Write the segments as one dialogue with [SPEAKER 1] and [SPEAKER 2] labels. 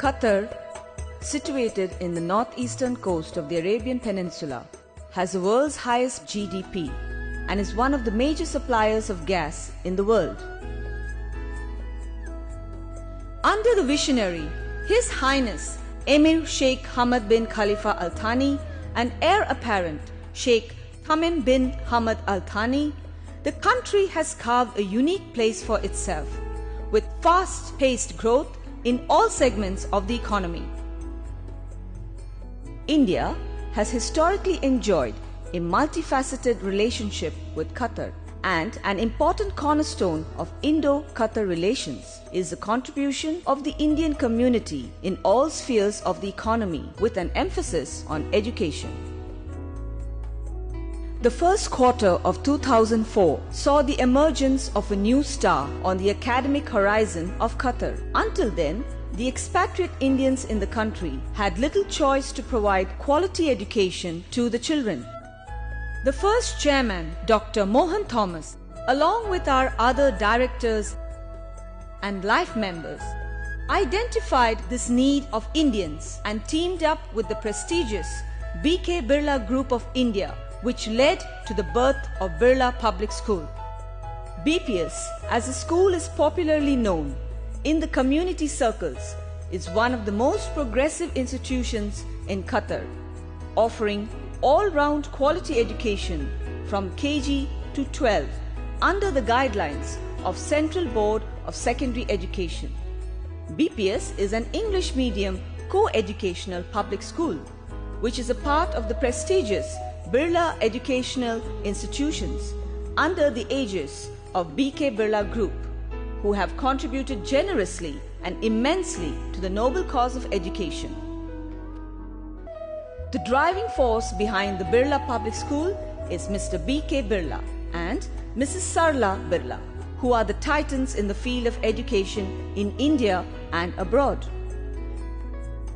[SPEAKER 1] Qatar, situated in the northeastern coast of the Arabian Peninsula, has the world's highest GDP and is one of the major suppliers of gas in the world. Under the visionary, His Highness Emir Sheikh Hamad bin Khalifa Al Thani and heir apparent Sheikh Tamim bin Hamad Al Thani, the country has carved a unique place for itself, with fast-paced growth in all segments of the economy. India has historically enjoyed a multifaceted relationship with Qatar, and an important cornerstone of Indo-Qatar relations is the contribution of the Indian community in all spheres of the economy, with an emphasis on education. The first quarter of 2004 saw the emergence of a new star on the academic horizon of Qatar. Until then, the expatriate Indians in the country had little choice to provide quality education to the children. The first chairman, Dr. Mohan Thomas, along with our other directors and life members, identified this need of Indians and teamed up with the prestigious B.K. Birla Group of India, which led to the birth of Birla Public School. BPS, as the school is popularly known in the community circles, is one of the most progressive institutions in Qatar, offering all-round quality education from KG to 12 under the guidelines of Central Board of Secondary Education. BPS is an English medium co-educational public school, which is a part of the prestigious Birla Educational Institutions under the aegis of B.K. Birla Group, who have contributed generously and immensely to the noble cause of education. The driving force behind the Birla Public School is Mr. B.K. Birla and Mrs. Sarla Birla, who are the titans in the field of education in India and abroad.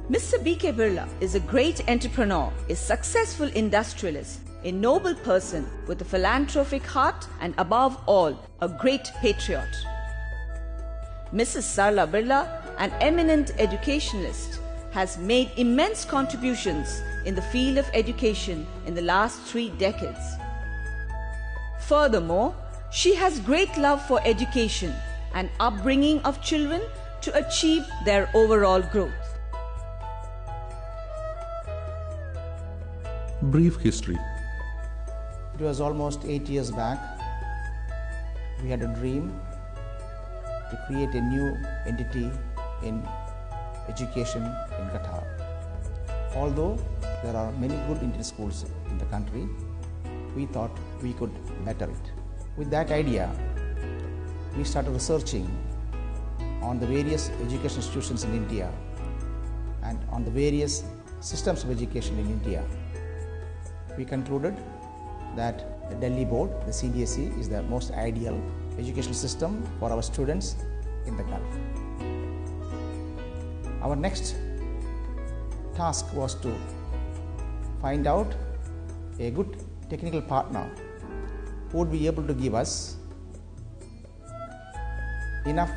[SPEAKER 1] Mr. B.K. Birla is a great entrepreneur, a successful industrialist, a noble person with a philanthropic heart, and above all, a great patriot. Mrs. Sarla Birla, an eminent educationalist, has made immense contributions in the field of education in the last 3 decades. Furthermore, she has great love for education and upbringing of children to achieve their overall growth.
[SPEAKER 2] Brief history.
[SPEAKER 3] It was almost 8 years back. We had a dream to create a new entity in education in Qatar. Although there are many good Indian schools in the country, we thought we could better it. With that idea, we started researching on the various education institutions in India and on the various systems of education in India. We concluded that the Delhi board, the CBSE, is the most ideal educational system for our students in the Gulf. Our next task was to find out a good technical partner who would be able to give us enough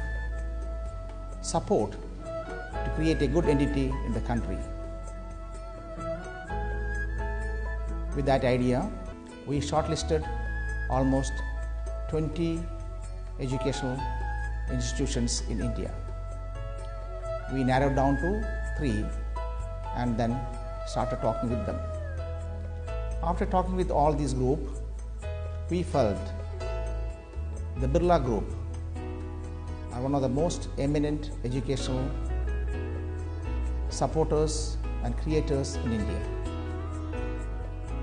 [SPEAKER 3] support to create a good entity in the country. With that idea, we shortlisted almost 20 educational institutions in India. We narrowed down to 3 and then started talking with them. After talking with all these groups, we felt the Birla Group are one of the most eminent educational supporters and creators in India.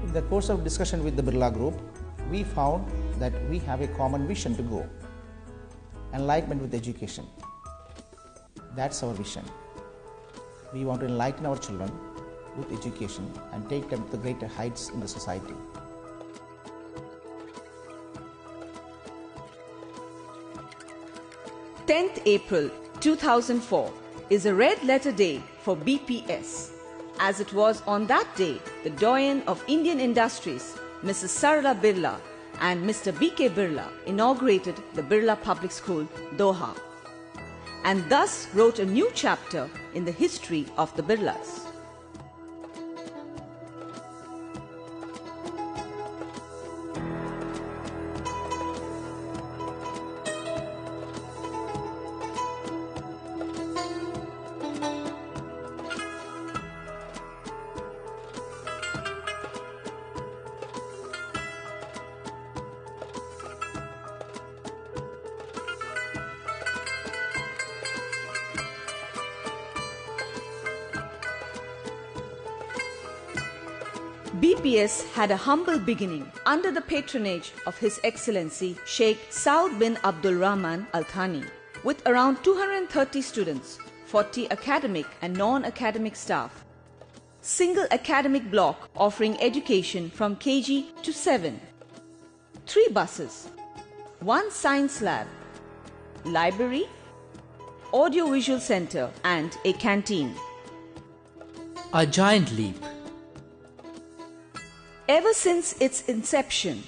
[SPEAKER 3] In the course of discussion with the Birla Group, we found that we have a common vision to go: enlightenment with education. That's our vision. We want to enlighten our children with education and take them to the greater heights in the society.
[SPEAKER 1] April 2004 is a red letter day for BPS, as it was on that day the doyen of Indian industries, Mrs. Sarla Birla and Mr. B.K. Birla inaugurated the Birla Public School, Doha. and thus wrote a new chapter in the history of the Birlas. BPS had a humble beginning under the patronage of His Excellency Sheikh Saud bin Abdul Rahman Al Thani, with around 230 students, 40 academic and non-academic staff. Single academic block offering education from KG to 7. 3 buses, 1 science lab, library, audio-visual center and a canteen.
[SPEAKER 2] A giant leap.
[SPEAKER 1] Ever since its inception,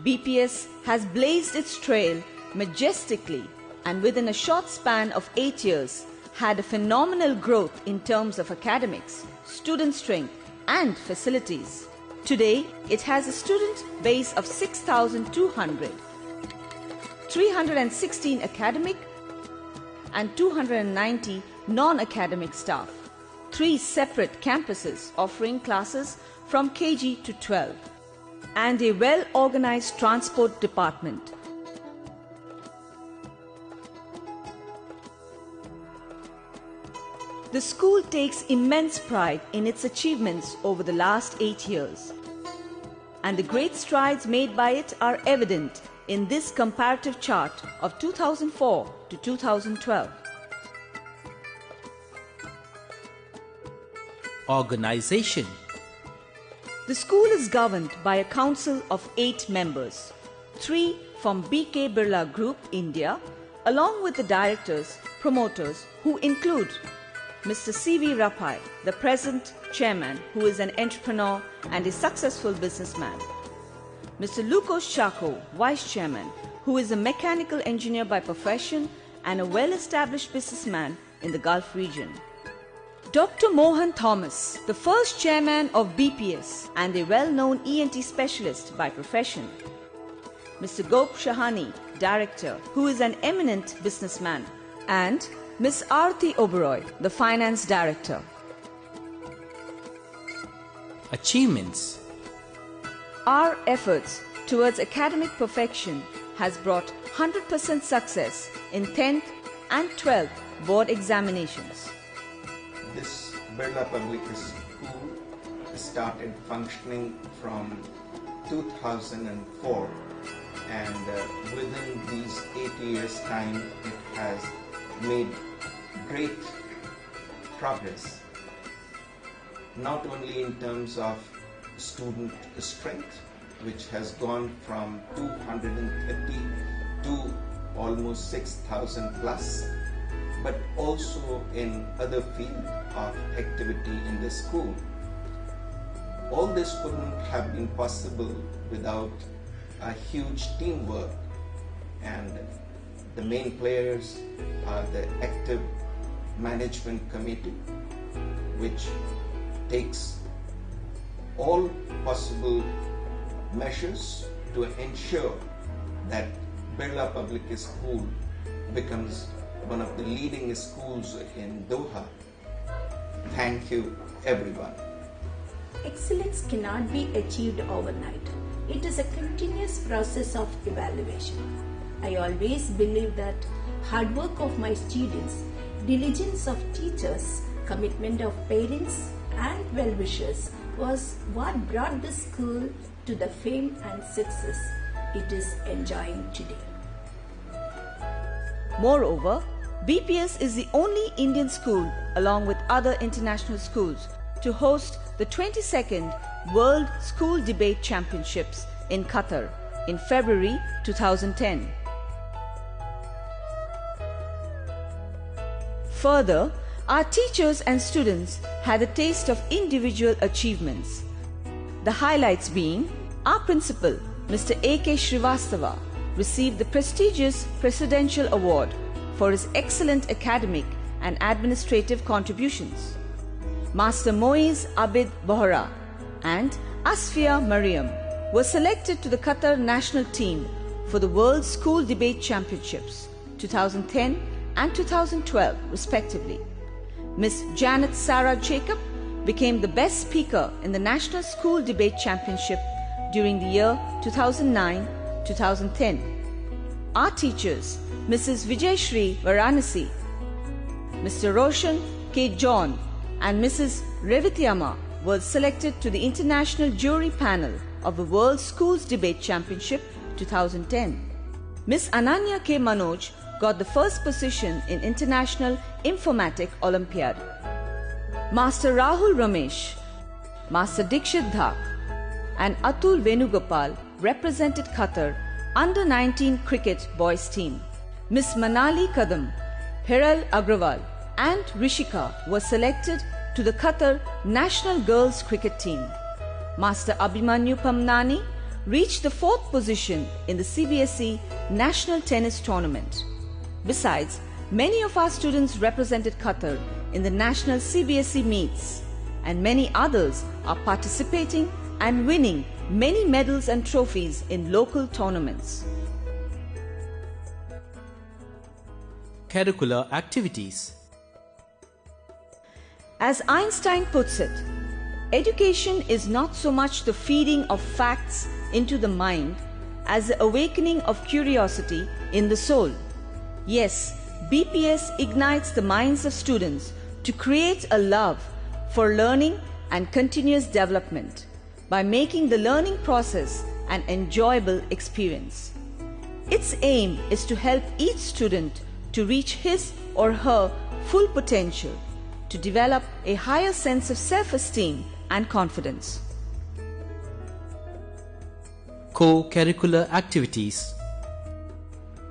[SPEAKER 1] BPS has blazed its trail majestically and within a short span of 8 years had a phenomenal growth in terms of academics, student strength and facilities. Today, it has a student base of 6,200, 316 academic and 290 non-academic staff, 3 separate campuses offering classes from KG to 12, and a well-organized transport department. The school takes immense pride in its achievements over the last 8 years, and the great strides made by it are evident in this comparative chart of 2004 to 2012.
[SPEAKER 2] Organization.
[SPEAKER 1] The school is governed by a council of 8 members, 3 from BK Birla Group, India, along with the directors, promoters who include Mr. C.V. Rapai, the present chairman, who is an entrepreneur and a successful businessman. Mr. Lukos Chako, vice chairman, who is a mechanical engineer by profession and a well-established businessman in the Gulf region. Dr. Mohan Thomas, the first chairman of BPS and a well-known ENT specialist by profession. Mr. Gop Shahani, director, who is an eminent businessman. And Ms. Aarti Oberoi, the finance director.
[SPEAKER 2] Achievements.
[SPEAKER 1] Our efforts towards academic perfection has brought 100% success in 10th and 12th board examinations.
[SPEAKER 4] This Birla Public School started functioning from 2004, and within these 8 years' time it has made great progress, not only in terms of student strength, which has gone from 230 to almost 6,000 plus, but also in other fields of activity in the school. All this couldn't have been possible without a huge teamwork, and the main players are the active management committee, which takes all possible measures to ensure that Birla Public School becomes one of the leading schools in Doha. Thank you, everyone.
[SPEAKER 5] Excellence cannot be achieved overnight. It is a continuous process of evaluation. I always believe that hard work of my students, diligence of teachers, commitment of parents and well-wishers was what brought the school to the fame and success it is enjoying today.
[SPEAKER 1] Moreover, BPS is the only Indian school, along with other international schools, to host the 22nd World School Debate Championships in Qatar in February 2010. Further, our teachers and students had a taste of individual achievements. The highlights being, our principal, Mr. A.K. Srivastava, received the prestigious Presidential Award for his excellent academic and administrative contributions. Master Moiz Abid Bohra and Asfia Mariam were selected to the Qatar national team for the World School Debate Championships 2010 and 2012 respectively. Miss Janet Sarah Jacob became the best speaker in the National School Debate Championship during the year 2009-2010. Our teachers, Mrs. Vijayshri Varanasi, Mr. Roshan K. John and Mrs. Revitiama were selected to the International Jury Panel of the World Schools Debate Championship 2010. Miss Ananya K. Manoj got the first position in International Informatic Olympiad. Master Rahul Ramesh, Master Dikshit Dhak and Atul Venugopal represented Qatar under-19 cricket boys team. Miss Manali Kadam, Hiral Agrawal and Rishika were selected to the Qatar national girls cricket team. Master Abhimanyu Pamnani reached the 4th position in the CBSE National Tennis Tournament. Besides, many of our students represented Qatar in the national CBSE meets, and many others are participating and winning many medals and trophies in local tournaments.
[SPEAKER 2] Curricular activities.
[SPEAKER 1] As Einstein puts it, education is not so much the feeding of facts into the mind as the awakening of curiosity in the soul. Yes, BPS ignites the minds of students to create a love for learning and continuous development by making the learning process an enjoyable experience. Its aim is to help each student to reach his or her full potential, to develop a higher sense of self-esteem and confidence.
[SPEAKER 2] Co-curricular activities.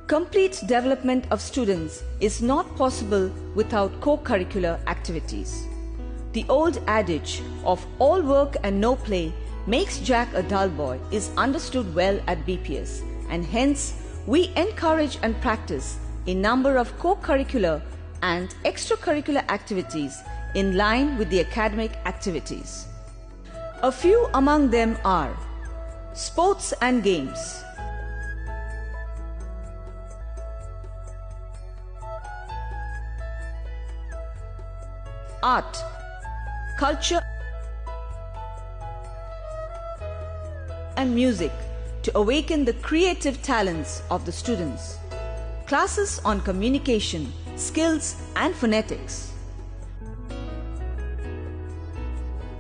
[SPEAKER 1] Complete development of students is not possible without co-curricular activities. The old adage of all work and no play makes Jack a dull boy is understood well at BPS, and hence we encourage and practice a number of co-curricular and extracurricular activities in line with the academic activities. A few among them are sports and games, art, culture and music to awaken the creative talents of the students, classes on communication, skills and phonetics,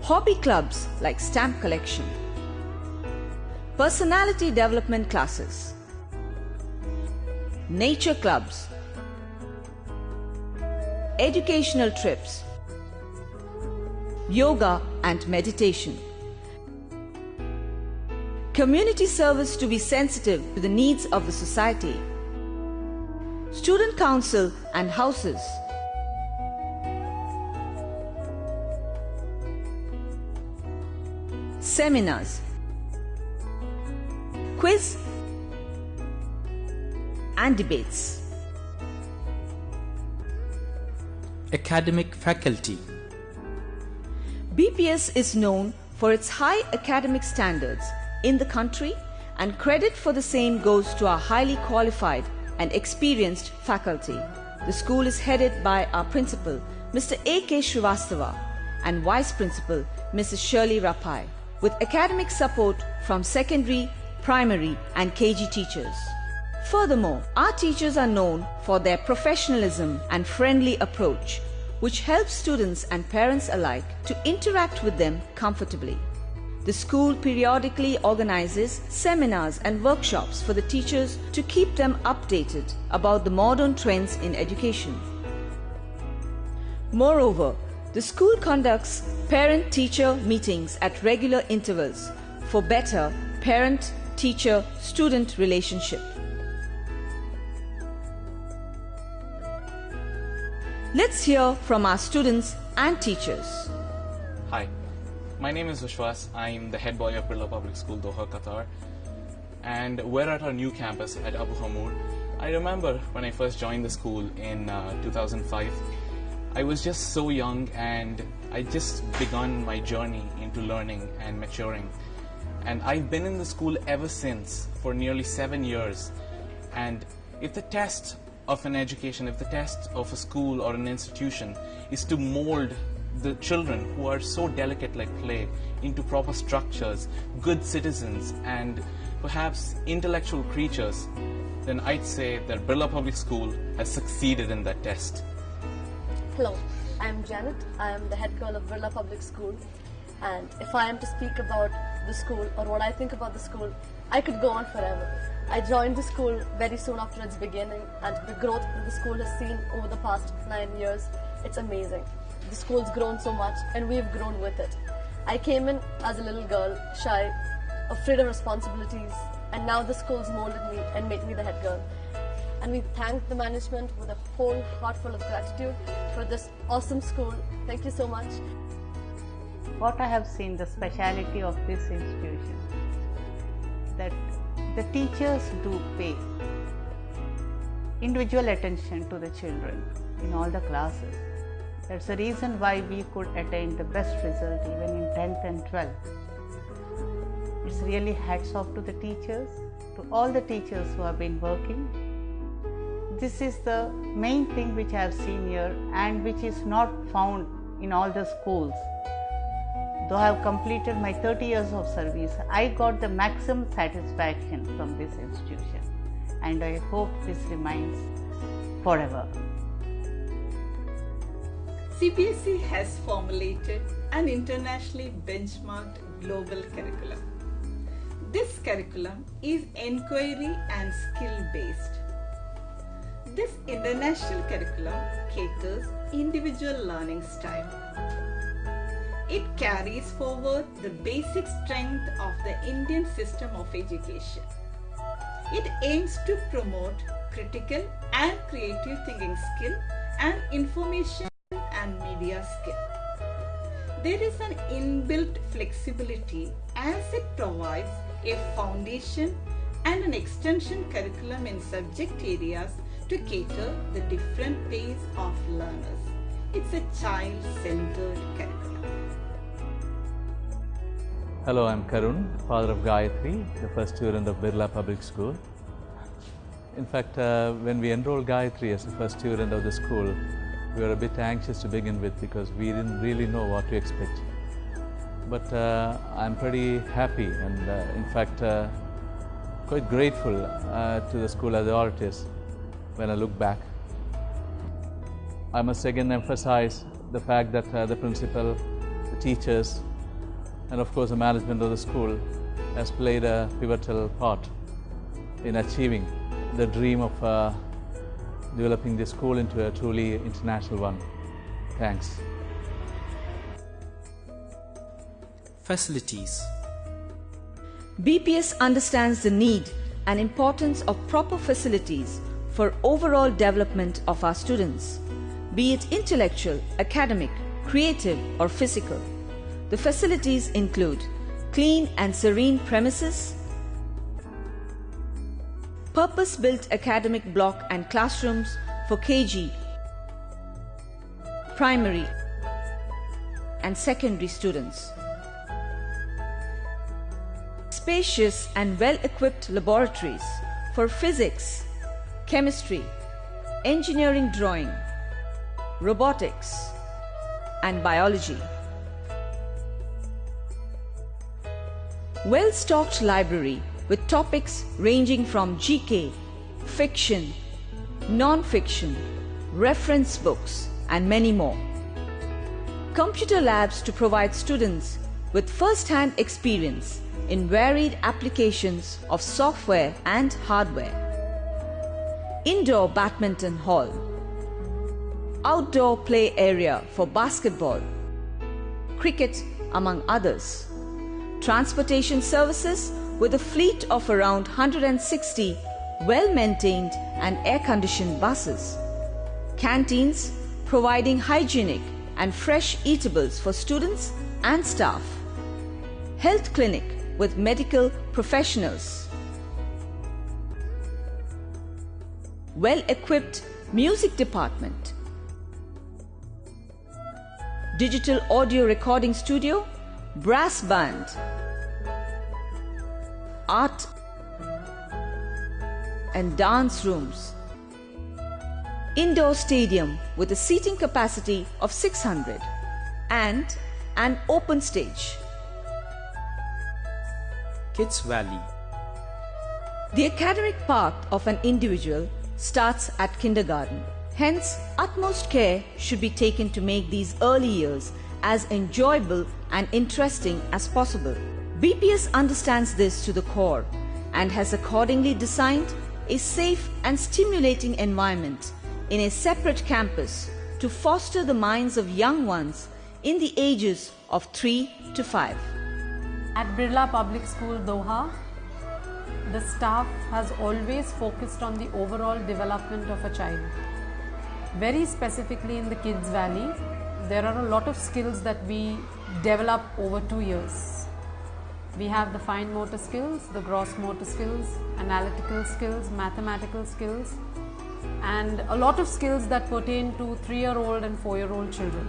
[SPEAKER 1] hobby clubs like stamp collection, personality development classes, nature clubs, educational trips, yoga and meditation, community service to be sensitive to the needs of the society, student council and houses, seminars, quiz and debates.
[SPEAKER 2] Academic faculty.
[SPEAKER 1] BPS is known for its high academic standards in the country, and credit for the same goes to our highly qualified and experienced faculty. The school is headed by our principal, Mr. A.K. Srivastava, and vice principal, Mrs. Shirley Rapai, with academic support from secondary, primary and KG teachers. Furthermore, our teachers are known for their professionalism and friendly approach, which helps students and parents alike to interact with them comfortably. The school periodically organizes seminars and workshops for the teachers to keep them updated about the modern trends in education. Moreover, the school conducts parent-teacher meetings at regular intervals for better parent-teacher-student relationship. Let's hear from our students and teachers.
[SPEAKER 6] Hi, my name is Vishwas. I'm the head boy of Birla Public School, Doha, Qatar. And we're at our new campus at Abu Hamur. I remember when I first joined the school in 2005. I was just so young and I just begun my journey into learning and maturing. And I've been in the school ever since for nearly 7 years. And if the test of an education, if the test of a school or an institution is to mold the children who are so delicate like clay into proper structures, good citizens, and perhaps intellectual creatures, then I'd say that Birla Public School has succeeded in that test.
[SPEAKER 7] Hello, I'm Janet. I'm the head girl of Birla Public School. And if I am to speak about the school or what I think about the school, I could go on forever. I joined the school very soon after its beginning, and the growth that the school has seen over the past 9 years, it's amazing. The school's grown so much and we've grown with it. I came in as a little girl, shy, afraid of responsibilities, and now the school's molded me and made me the head girl. And we thank the management with a whole heart full of gratitude for this awesome school. Thank you so much.
[SPEAKER 8] What I have seen, the speciality of this institution, that the teachers do pay individual attention to the children in all the classes. That's the reason why we could attain the best result even in 10th and 12th. It's really hats off to the teachers, to all the teachers who have been working. This is the main thing which I have seen here and which is not found in all the schools. Though I have completed my 30 years of service, I got the maximum satisfaction from this institution, and I hope this remains forever.
[SPEAKER 9] CBSE has formulated an internationally benchmarked global curriculum. This curriculum is inquiry and skill based. This international curriculum caters individual learning style. It carries forward the basic strength of the Indian system of education. It aims to promote critical and creative thinking skill and information and media skill. There is an inbuilt flexibility as it provides a foundation and an extension curriculum in subject areas to cater the different pace of learners. It's a child-centered curriculum.
[SPEAKER 10] Hello, I'm Karun, father of Gayatri, the first student of Birla Public School. In fact, when we enrolled Gayatri as the first student of the school, we were a bit anxious to begin with because we didn't really know what to expect. But I'm pretty happy and in fact quite grateful to the school authorities when I look back. I must again emphasize the fact that the principal, the teachers, and of course the management of the school has played a pivotal part in achieving the dream of developing the school into a truly international one. Thanks.
[SPEAKER 2] Facilities.
[SPEAKER 1] BPS understands the need and importance of proper facilities for overall development of our students, be it intellectual, academic, creative or physical. The facilities include clean and serene premises, purpose-built academic block and classrooms for KG, primary and secondary students, spacious and well-equipped laboratories for physics, chemistry, engineering drawing, robotics and biology. Well-stocked library with topics ranging from GK, fiction, non-fiction, reference books and many more. Computer labs to provide students with first-hand experience in varied applications of software and hardware. Indoor badminton hall, outdoor play area for basketball, cricket among others. Transportation services with a fleet of around 160 well-maintained and air-conditioned buses. Canteens providing hygienic and fresh eatables for students and staff. Health clinic with medical professionals. well-equipped music department, digital audio recording studio, brass band, art and dance rooms, indoor stadium with a seating capacity of 600 and an open stage.
[SPEAKER 2] Kids Valley.
[SPEAKER 1] The academic path of an individual starts at kindergarten. Hence, utmost care should be taken to make these early years as enjoyable and interesting as possible. BPS understands this to the core and has accordingly designed a safe and stimulating environment in a separate campus to foster the minds of young ones in the ages of 3 to 5.
[SPEAKER 11] At Birla Public School, Doha, the staff has always focused on the overall development of a child. Very specifically in the Kids Valley, there are a lot of skills that we develop over 2 years. We have the fine motor skills, the gross motor skills, analytical skills, mathematical skills, and a lot of skills that pertain to 3-year-old and 4-year-old children,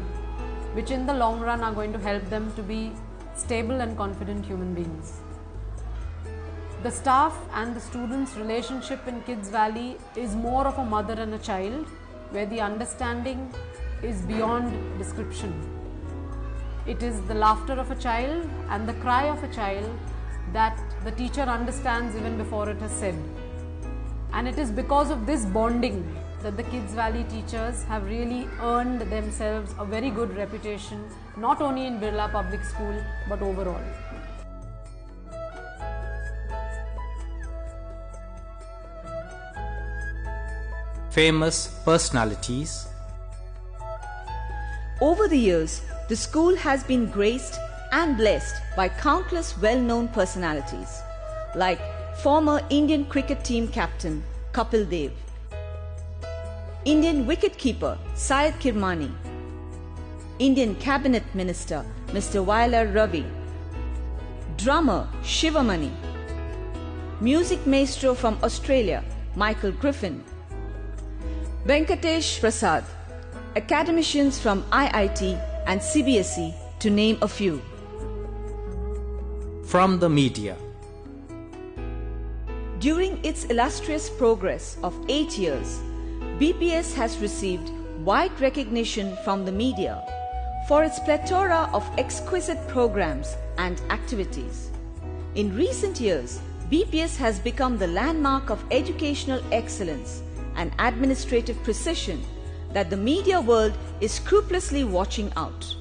[SPEAKER 11] which in the long run are going to help them to be stable and confident human beings. The staff and the students' relationship in Kids Valley is more of a mother and a child, where the understanding is beyond description. It is the laughter of a child and the cry of a child that the teacher understands even before it is said. And it is because of this bonding that the Kids Valley teachers have really earned themselves a very good reputation, not only in Birla Public School but overall.
[SPEAKER 2] Famous personalities.
[SPEAKER 1] Over the years, the school has been graced and blessed by countless well-known personalities like former Indian cricket team captain Kapil Dev, Indian wicket-keeper Syed Kirmani, Indian cabinet minister Mr. Vailar Ravi, drummer Shivamani, music maestro from Australia Michael Griffin, Venkatesh Prasad, academicians from IIT and CBSE, to name a few.
[SPEAKER 2] From the media.
[SPEAKER 1] During its illustrious progress of 8 years, BPS has received wide recognition from the media for its plethora of exquisite programs and activities. In recent years, BPS has become the landmark of educational excellence and administrative precision that the media world is scrupulously watching out.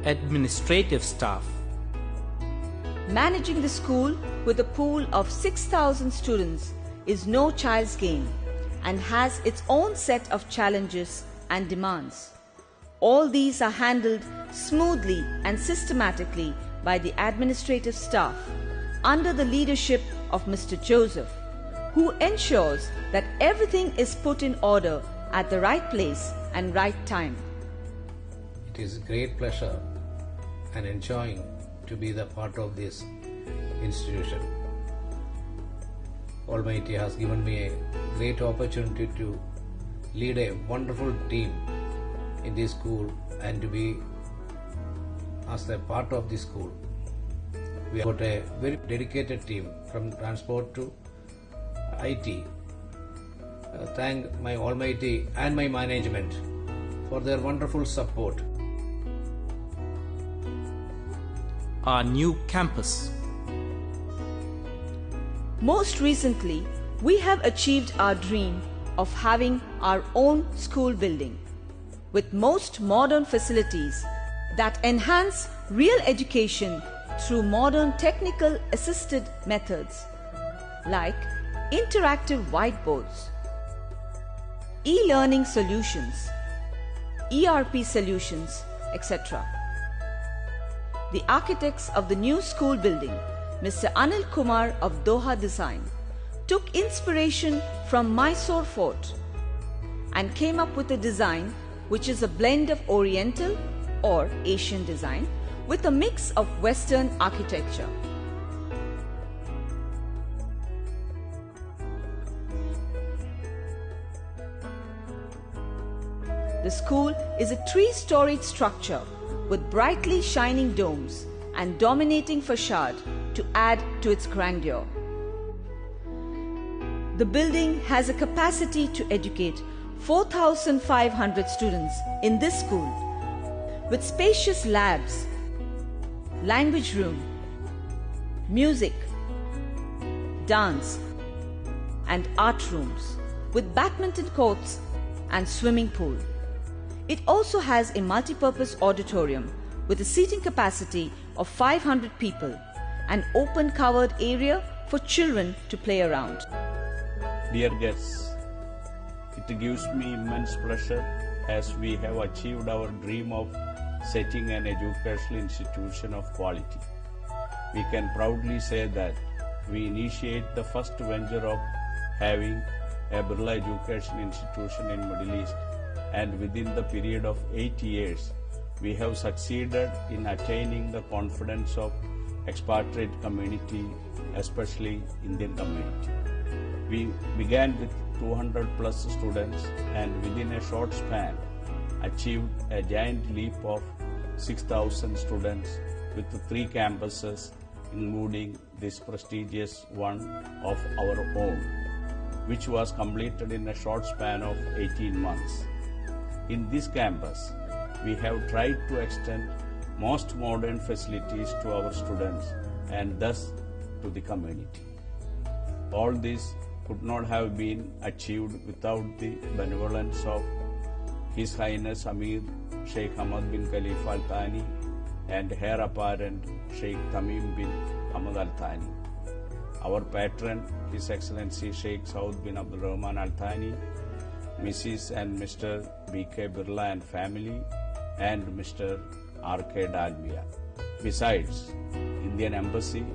[SPEAKER 2] Administrative staff.
[SPEAKER 1] Managing the school with a pool of 6,000 students is no child's game and has its own set of challenges and demands. All these are handled smoothly and systematically by the administrative staff under the leadership of Mr. Joseph, who ensures that everything is put in order at the right place and right time.
[SPEAKER 12] It is a great pleasure and enjoying to be the part of this institution. Almighty has given me a great opportunity to lead a wonderful team in this school and to be as a part of this school. We have got a very dedicated team from transport to IT. Thank my Almighty and my management for their wonderful support.
[SPEAKER 2] Our new campus.
[SPEAKER 1] Most recently, we have achieved our dream of having our own school building. With most modern facilities, that enhance real education through modern technical assisted methods like interactive whiteboards, e-learning solutions, ERP solutions, etc. The architects of the new school building, Mr. Anil Kumar of Doha Design, took inspiration from Mysore Fort and came up with a design which is a blend of Oriental or Asian design with a mix of Western architecture. The school is a three-storied structure with brightly shining domes and dominating facade to add to its grandeur. The building has a capacity to educate 4,500 students in this school, with spacious labs, language room, music, dance, and art rooms, with badminton courts and swimming pool. It also has a multi-purpose auditorium with a seating capacity of 500 people, an open covered area for children to play around.
[SPEAKER 13] Dear guests, it gives me immense pleasure as we have achieved our dream of setting an educational institution of quality. We can proudly say that we initiate the first venture of having a Birla education institution in Middle East, and within the period of 8 years, we have succeeded in attaining the confidence of expatriate community, especially Indian community. We began with 200 plus students and within a short span achieved a giant leap of 6,000 students with 3 campuses, including this prestigious one of our own, which was completed in a short span of 18 months. In this campus, we have tried to extend most modern facilities to our students and thus to the community. All this could not have been achieved without the benevolence of His Highness Amir Sheikh Hamad bin Khalifa Al Thani and Heir Apparent Sheikh Tamim bin Hamad Al Thani. Our patron, His Excellency Sheikh Saud bin Abdul Rahman Al Thani, Mrs. and Mr. B.K. Birla and family, and Mr. R.K. Dalmia. Besides, Indian Embassy,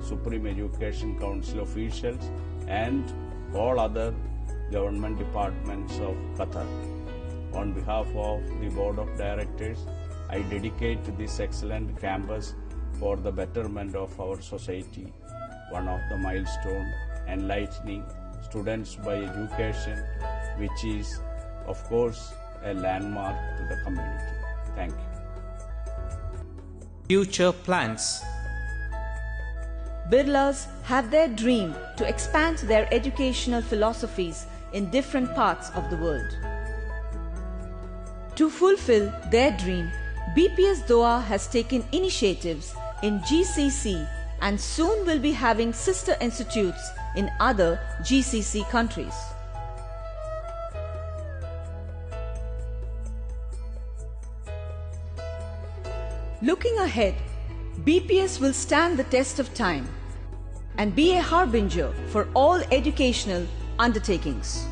[SPEAKER 13] Supreme Education Council officials, and all other government departments of Qatar. On behalf of the Board of Directors, I dedicate this excellent campus for the betterment of our society, one of the milestone enlightening students by education, which is, of course, a landmark to the community. Thank you.
[SPEAKER 2] Future plans.
[SPEAKER 1] Birlas have their dream to expand their educational philosophies in different parts of the world. To fulfill their dream, BPS Doha has taken initiatives in GCC and soon will be having sister institutes in other GCC countries. Looking ahead, BPS will stand the test of time and be a harbinger for all educational undertakings.